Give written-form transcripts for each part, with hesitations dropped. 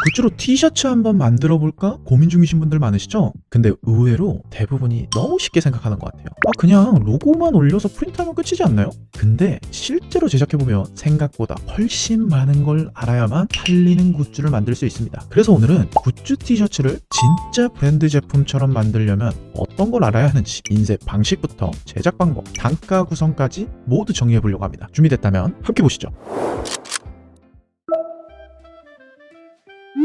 굿즈로 티셔츠 한번 만들어 볼까 고민 중이신 분들 많으시죠? 근데 의외로 대부분이 너무 쉽게 생각하는 것 같아요. 그냥 로고만 올려서 프린트하면 끝이지 않나요? 근데 실제로 제작해보면 생각보다 훨씬 많은 걸 알아야만 팔리는 굿즈를 만들 수 있습니다. 그래서 오늘은 굿즈 티셔츠를 진짜 브랜드 제품처럼 만들려면 어떤 걸 알아야 하는지, 인쇄 방식부터 제작 방법, 단가 구성까지 모두 정리해보려고 합니다. 준비됐다면 함께 보시죠.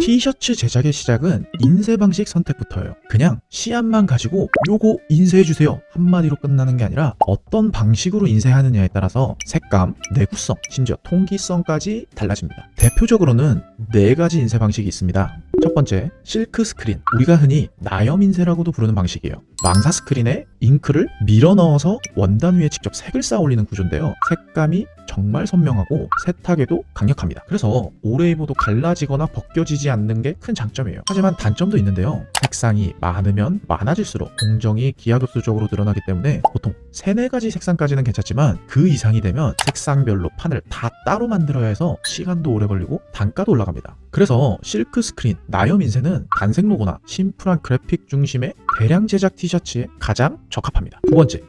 티셔츠 제작의 시작은 인쇄 방식 선택부터예요. 그냥 시안만 가지고 요거 인쇄해주세요 한마디로 끝나는 게 아니라 어떤 방식으로 인쇄하느냐에 따라서 색감, 내구성, 심지어 통기성까지 달라집니다. 대표적으로는 4가지 인쇄 방식이 있습니다. 첫 번째, 실크 스크린. 우리가 흔히 나염 인쇄라고도 부르는 방식이에요. 망사 스크린에 잉크를 밀어 넣어서 원단 위에 직접 색을 쌓아 올리는 구조인데요. 색감이 정말 선명하고 세탁에도 강력합니다. 그래서 오래 입어도 갈라지거나 벗겨지지 않는 게 큰 장점이에요. 하지만 단점도 있는데요. 색상이 많으면 많아질수록 공정이 기하급수적으로 늘어나기 때문에 보통 3-4가지 색상까지는 괜찮지만 그 이상이 되면 색상별로 판을 다 따로 만들어야 해서 시간도 오래 걸리고 단가도 올라갑니다. 그래서 실크 스크린, 나염 인쇄는 단색 로고나 심플한 그래픽 중심의 대량 제작 티셔츠에 가장 적합합니다. 두 번째,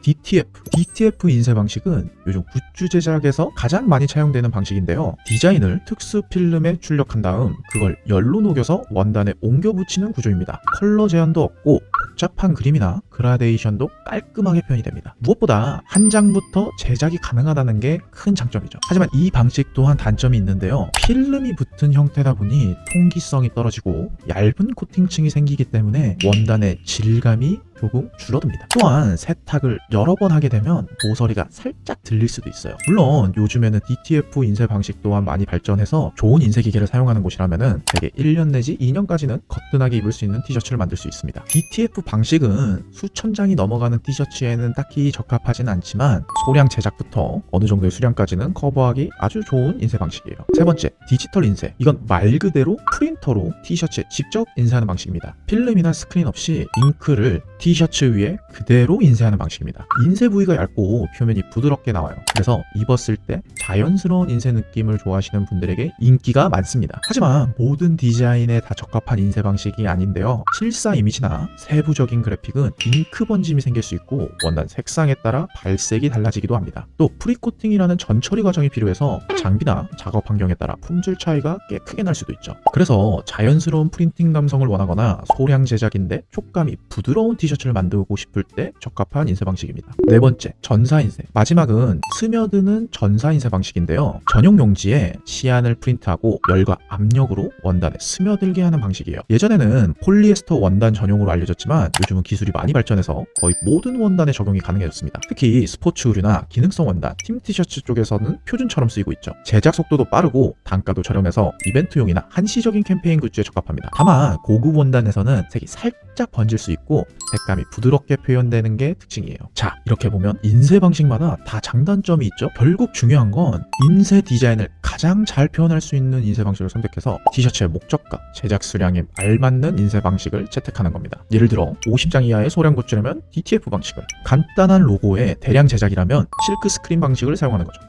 DTF 인쇄 방식은 요즘 굿즈 제작에서 가장 많이 차용되는 방식인데요. 디자인을 특수 필름에 출력한 다음 그걸 열로 녹여서 원단에 옮겨 붙이는 구조입니다. 컬러 제한도 없고 복잡한 그림이나 그라데이션도 깔끔하게 표현이 됩니다. 무엇보다 한 장부터 제작이 가능하다는 게 큰 장점이죠. 하지만 이 방식 또한 단점이 있는데요. 필름이 붙은 형태다 보니 통기성이 떨어지고 얇은 코팅층이 생기기 때문에 원단의 질감이 조금 줄어듭니다. 또한 세탁을 여러 번 하게 되면 모서리가 살짝 들릴 수도 있어요. 물론 요즘에는 DTF 인쇄 방식 또한 많이 발전해서 좋은 인쇄 기계를 사용하는 곳이라면 대개 1년 내지 2년까지는 거뜬하게 입을 수 있는 티셔츠를 만들 수 있습니다. DTF 방식은 수천 장이 넘어가는 티셔츠에는 딱히 적합하진 않지만 소량 제작부터 어느 정도의 수량까지는 커버하기 아주 좋은 인쇄 방식이에요. 세 번째, 디지털 인쇄. 이건 말 그대로 프린터로 티셔츠에 직접 인쇄하는 방식입니다. 필름이나 스크린 없이 잉크를 티셔츠 위에 그대로 인쇄하는 방식입니다. 인쇄 부위가 얇고 표면이 부드럽게 나와요. 그래서 입었을 때 자연스러운 인쇄 느낌을 좋아하시는 분들에게 인기가 많습니다. 하지만 모든 디자인에 다 적합한 인쇄 방식이 아닌데요. 실사 이미지나 세부적인 그래픽은 잉크 번짐이 생길 수 있고 원단 색상에 따라 발색이 달라지기도 합니다. 또 프리코팅이라는 전처리 과정이 필요해서 장비나 작업 환경에 따라 품질 차이가 꽤 크게 날 수도 있죠. 그래서 자연스러운 프린팅 감성을 원하거나 소량 제작인데 촉감이 부드러운 티셔츠를 만들고 싶을 때 적합한 인쇄 방식입니다. 네 번째, 전사 인쇄. 마지막은 스며드는 전사 인쇄 방식인데요. 전용 용지에 시안을 프린트하고 열과 압력으로 원단에 스며들게 하는 방식이에요. 예전에는 폴리에스터 원단 전용으로 알려졌지만 요즘은 기술이 많이 발전해서 거의 모든 원단에 적용이 가능해졌습니다. 특히 스포츠 의류나 기능성 원단, 팀 티셔츠 쪽에서는 표준처럼 쓰이고 있죠. 제작 속도도 빠르고 단가도 저렴해서 이벤트용이나 한시적인 캠페인 굿즈에 적합합니다. 다만 고급 원단에서는 색이 살짝 번질 수 있고 색감이 부드럽게 표현되는 게 특징이에요. 자, 이렇게 보면 인쇄 방식마다 다 장단점이 있죠. 결국 중요한 건 인쇄 디자인을 가장 잘 표현할 수 있는 인쇄 방식을 선택해서 티셔츠의 목적과 제작 수량에 알맞는 인쇄 방식을 채택하는 겁니다. 예를 들어 50장 이하의 소량 굿즈라면 DTF 방식을, 간단한 로고의 대량 제작이라면 실크 스크린 방식을 사용하는 거죠.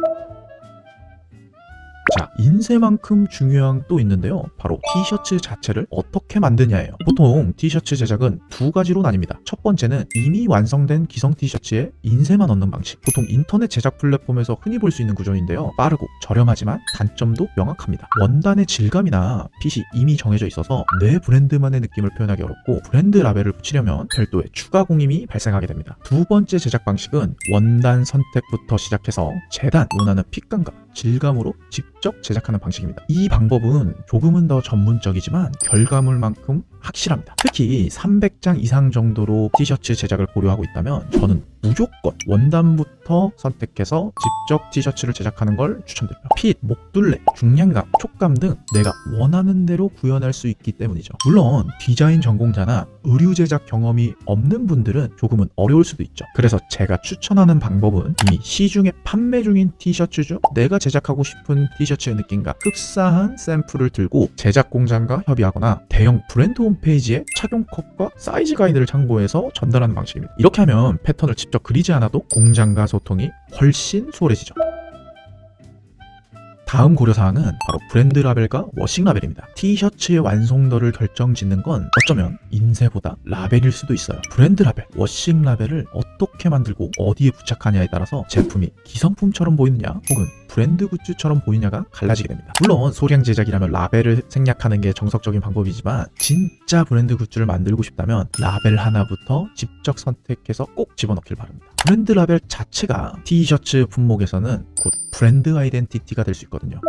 자, 인쇄만큼 중요한 또 있는데요. 바로 티셔츠 자체를 어떻게 만드냐예요. 보통 티셔츠 제작은 2가지로 나뉩니다. 첫 번째는 이미 완성된 기성 티셔츠에 인쇄만 넣는 방식. 보통 인터넷 제작 플랫폼에서 흔히 볼 수 있는 구조인데요. 빠르고 저렴하지만 단점도 명확합니다. 원단의 질감이나 핏이 이미 정해져 있어서 내 브랜드만의 느낌을 표현하기 어렵고 브랜드 라벨을 붙이려면 별도의 추가 공임이 발생하게 됩니다. 두 번째 제작 방식은 원단 선택부터 시작해서 재단, 원하는 핏감과 질감으로 직접 제작하는 방식입니다. 이 방법은 조금은 더 전문적이지만 결과물만큼 확실합니다. 특히 300장 이상 정도로 티셔츠 제작을 고려하고 있다면 저는 무조건 원단부터 선택해서 직접 티셔츠를 제작하는 걸 추천드립니다. 핏, 목둘레, 중량감, 촉감 등 내가 원하는 대로 구현할 수 있기 때문이죠. 물론 디자인 전공자나 의류 제작 경험이 없는 분들은 조금은 어려울 수도 있죠. 그래서 제가 추천하는 방법은 이미 시중에 판매 중인 티셔츠 중 내가 제작하고 싶은 티셔츠의 느낌과 흡사한 샘플을 들고 제작 공장과 협의하거나 대형 브랜드 홈페이지에 착용 컷과 사이즈 가이드를 참고해서 전달하는 방식입니다. 이렇게 하면 패턴을 직접 그리지 않아도 공장과 소통이 훨씬 수월해지죠. 다음 고려사항은 바로 브랜드 라벨과 워싱 라벨입니다. 티셔츠의 완성도를 결정짓는 건 어쩌면 인쇄보다 라벨일 수도 있어요. 브랜드 라벨, 워싱 라벨을 어떻게 만들고 어디에 부착하냐에 따라서 제품이 기성품처럼 보이느냐 혹은 브랜드 굿즈처럼 보이냐가 갈라지게 됩니다. 물론 소량 제작이라면 라벨을 생략하는 게 정석적인 방법이지만 진짜 브랜드 굿즈를 만들고 싶다면 라벨 하나부터 직접 선택해서 꼭 집어넣길 바랍니다. 브랜드 라벨 자체가 티셔츠 품목에서는 곧 브랜드 아이덴티티가 될 수 있거든요.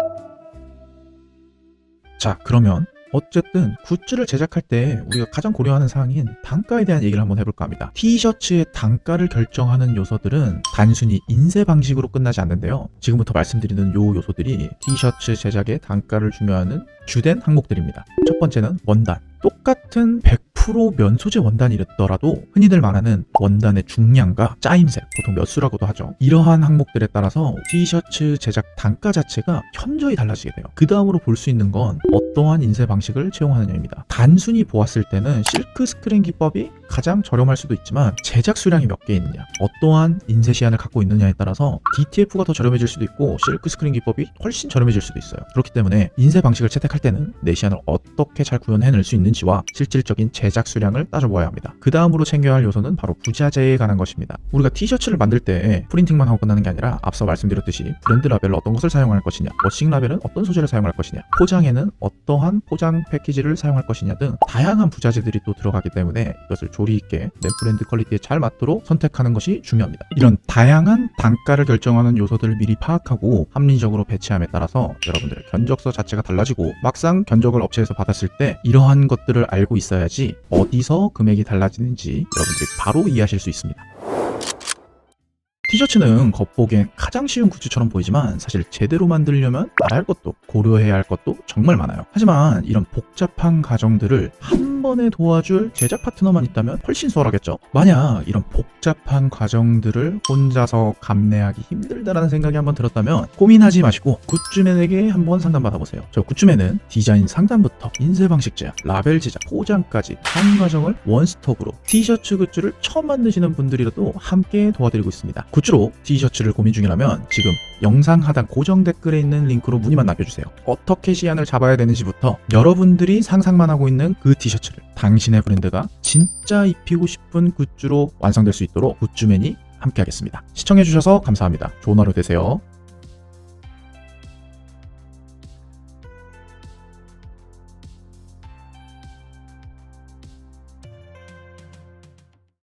자, 그러면 어쨌든 굿즈를 제작할 때 우리가 가장 고려하는 사항인 단가에 대한 얘기를 한번 해볼까 합니다. 티셔츠의 단가를 결정하는 요소들은 단순히 인쇄 방식으로 끝나지 않는데요. 지금부터 말씀드리는 요 요소들이 티셔츠 제작의 단가를 중요하는 주된 항목들입니다. 첫 번째는 원단. 똑같은 100% 면소재 원단이더라도 흔히들 말하는 원단의 중량과 짜임새, 보통 몇 수라고도 하죠. 이러한 항목들에 따라서 티셔츠 제작 단가 자체가 현저히 달라지게 돼요. 그 다음으로 볼 수 있는 건 어떠한 인쇄 방식을 채용하느냐입니다. 단순히 보았을 때는 실크 스크린 기법이 가장 저렴할 수도 있지만 제작 수량이 몇 개 있느냐, 어떠한 인쇄 시한을 갖고 있느냐에 따라서 DTF가 더 저렴해질 수도 있고 실크 스크린 기법이 훨씬 저렴해질 수도 있어요. 그렇기 때문에 인쇄 방식을 채택할 때는 내 시한을 어떻게 잘 구현해낼 수 있는지와 실질적인 제작 수량을 따져보아야 합니다. 그 다음으로 챙겨야 할 요소는 바로 부자재에 관한 것입니다. 우리가 티셔츠를 만들 때 프린팅만 하고 끝나는 게 아니라 앞서 말씀드렸듯이 브랜드 라벨은 어떤 것을 사용할 것이냐, 워싱 라벨은 어떤 소재를 사용할 것이냐, 포장에는 어떠한 포장 패키지를 사용할 것이냐 등 다양한 부자재들이 또 들어가기 때문에 이것을 조리 있게 내 브랜드 퀄리티에 잘 맞도록 선택하는 것이 중요합니다. 이런 다양한 단가를 결정하는 요소들을 미리 파악하고 합리적으로 배치함에 따라서 여러분들의 견적서 자체가 달라지고 막상 견적을 업체에서 받았을 때 이러한 것들을 알고 있어야지 어디서 금액이 달라지는지 여러분들이 바로 이해하실 수 있습니다. 티셔츠는 겉보기엔 가장 쉬운 굿즈처럼 보이지만 사실 제대로 만들려면 알아야 할 것도 고려해야 할 것도 정말 많아요. 하지만 이런 복잡한 과정들을 한 번에 도와줄 제작 파트너만 있다면 훨씬 수월하겠죠. 만약 이런 복잡한 과정들을 혼자서 감내하기 힘들다라는 생각이 한번 들었다면 고민하지 마시고 굿즈맨에게 한번 상담받아보세요. 저 굿즈맨은 디자인 상담부터 인쇄 방식 제작, 라벨 제작, 포장까지 한 과정을 원스톱으로 티셔츠 굿즈를 처음 만드시는 분들이라도 함께 도와드리고 있습니다. 굿즈로 티셔츠를 고민 중이라면 지금 영상 하단 고정 댓글에 있는 링크로 문의만 남겨주세요. 어떻게 시안을 잡아야 되는지부터 여러분들이 상상만 하고 있는 그 티셔츠를 당신의 브랜드가 진짜 입히고 싶은 굿즈로 완성될 수 있도록 굿즈맨이 함께 하겠습니다. 시청해주셔서 감사합니다. 좋은 하루 되세요.